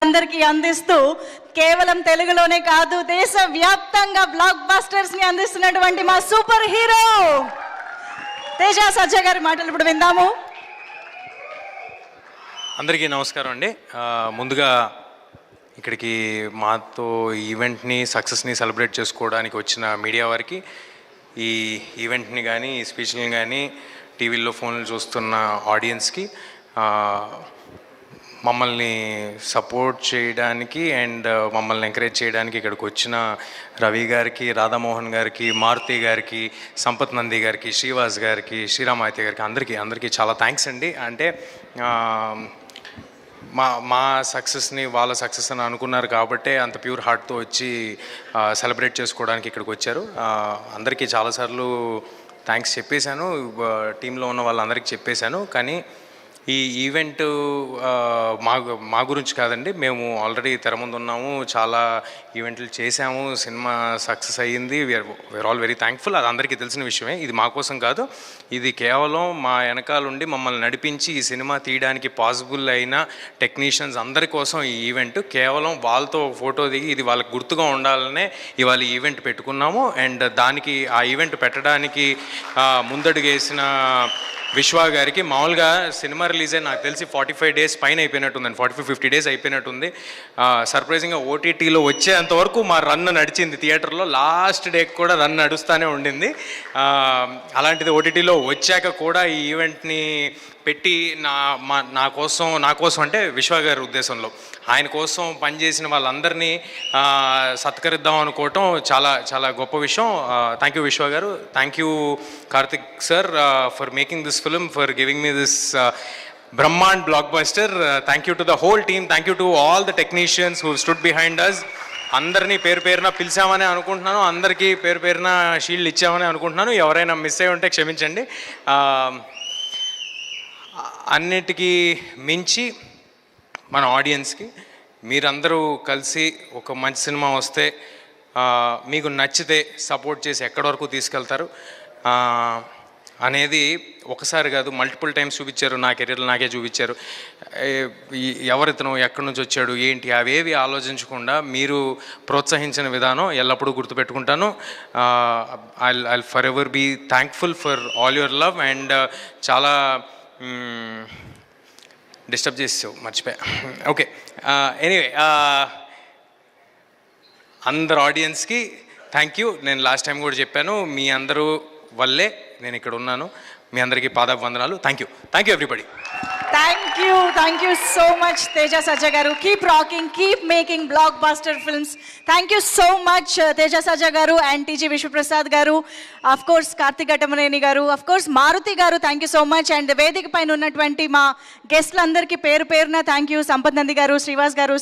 అందరికీ అందిస్తూ కేవలం తెలుగులోనే కాదు దేశవ్యాప్తంగా బ్లాక్ బస్టర్స్ ని అందిస్తున్నటువంటి మా సూపర్ హీరో తేజ సజ్జా గారి మాటలు ఇప్పుడు విందాము. అందరికీ నమస్కారం అండి. ముందుగా ఇక్కడికి మాతో ఈవెంట్ని సక్సెస్ని సెలబ్రేట్ చేసుకోవడానికి వచ్చిన మీడియా వారికి, ఈ ఈవెంట్ని కానీ ఈ స్పీచ్ని కానీ టీవీల్లో ఫోన్లు చూస్తున్న ఆడియన్స్కి, మమ్మల్ని సపోర్ట్ చేయడానికి అండ్ మమ్మల్ని ఎంకరేజ్ చేయడానికి ఇక్కడికి వచ్చిన రవి గారికి, రాధామోహన్ గారికి, మారుతి గారికి, సంపత్ నంది గారికి, శ్రీవాస్ గారికి, శ్రీరామాయతి గారికి అందరికీ చాలా థ్యాంక్స్ అండి. అంటే మా సక్సెస్ని వాళ్ళ సక్సెస్ అని అనుకున్నారు కాబట్టే అంత ప్యూర్ హార్ట్తో వచ్చి సెలబ్రేట్ చేసుకోవడానికి ఇక్కడికి వచ్చారు. అందరికీ చాలాసార్లు థ్యాంక్స్ చెప్పేశాను, టీంలో ఉన్న వాళ్ళందరికీ చెప్పేశాను. కానీ ఈ ఈవెంట్ మా గురించి కాదండి. మేము ఆల్రెడీ తెర ముందు ఉన్నాము, చాలా ఈవెంట్లు చేశాము, సినిమా సక్సెస్ అయ్యింది. We are all very thankful. అది అందరికీ తెలిసిన విషయమే. ఇది మా కోసం కాదు, ఇది కేవలం మా వెనకాలండి మమ్మల్ని నడిపించి ఈ సినిమా తీయడానికి పాసిబుల్ అయిన టెక్నీషియన్స్ అందరి కోసం ఈ ఈవెంట్. కేవలం వాళ్ళతో ఫోటో దిగి ఇది వాళ్ళకి గుర్తుగా ఉండాలనే ఇవాళ ఈవెంట్ పెట్టుకున్నాము. అండ్ దానికి ఆ ఈవెంట్ పెట్టడానికి ముందడుగేసిన విశ్వ గారికి, మామూలుగా సినిమా రిలీజ్ అయ్యి నాకు తెలిసి 45 days పైన అయిపోయినట్టుందండి, 45-50 days అయిపోయినట్టుంది. సర్ప్రైజింగ్గా ఓటీటీలో వచ్చేంతవరకు మా రన్ నడిచింది. థియేటర్లో లాస్ట్ డేకి కూడా రన్ నడుస్తూనే ఉండింది. అలాంటిది ఓటీటీలో వచ్చాక కూడా ఈ ఈవెంట్ని పెట్టి నా కోసం అంటే విశ్వ గారి ఉద్దేశంలో ఆయన కోసం పనిచేసిన వాళ్ళందరినీ సత్కరిద్దాం అనుకోవటం చాలా చాలా గొప్ప విషయం. థ్యాంక్ యూ విశ్వ గారు, thank you Karthik sir for making this film, for giving me this బ్రహ్మాండ్ blockbuster. Thank you to the whole team, thank you to all the technicians who stood behind us. అందరినీ పేరు పేరున పిలిచామని అనుకుంటున్నాను, అందరికీ పేరు పేరున shield ఇచ్చామని అనుకుంటున్నాను. ఎవరైనా మిస్ అయి ఉంటే క్షమించండి. అన్నిటికీ మించి మన ఆడియన్స్కి మీరందరూ కలిసి ఒక మంచి సినిమా వస్తే మీకు నచ్చితే సపోర్ట్ చేసి ఎక్కడి వరకు తీసుకెళ్తారు అనేది ఒకసారి కాదు, మల్టిపుల్ టైమ్స్ చూపించారు. నా కెరీర్లో నాకే చూపించారు. ఎవరితను ఎక్కడి నుంచి వచ్చాడు ఏంటి అవేవి ఆలోచించకుండా మీరు ప్రోత్సహించిన విధానం ఎల్లప్పుడూ గుర్తుపెట్టుకుంటాను. I forever be thankful for all your love. And చాలా డిస్టర్బ్ చేసావు, మర్చిపోయా. ఓకే, ఎనీవే అందరు ఆడియన్స్కి థ్యాంక్ యూ. నేను లాస్ట్ టైం కూడా చెప్పాను, మీ అందరూ వల్లే నేను ఇక్కడ ఉన్నాను. మీ అందరికీ పాదాభివందనాలు. Thank you everybody. Thank you so much Teja Sajja garu. Keep rocking, keep making blockbuster films. Thank you so much Teja Sajja garu and TG Vishwaprasad గారు, అఫ్ కోర్స్ కార్తిక్ ఘట్టమనేని గారు, అఫ్ కోర్స్ మారుతి గారు. Thank you so much. And వేదిక పైన ఉన్నటువంటి మా గెస్ట్లందరికీ పేరు పేరున థ్యాంక్ యూ. సంపత్ నంది గారు, శ్రీవాస్ గారు,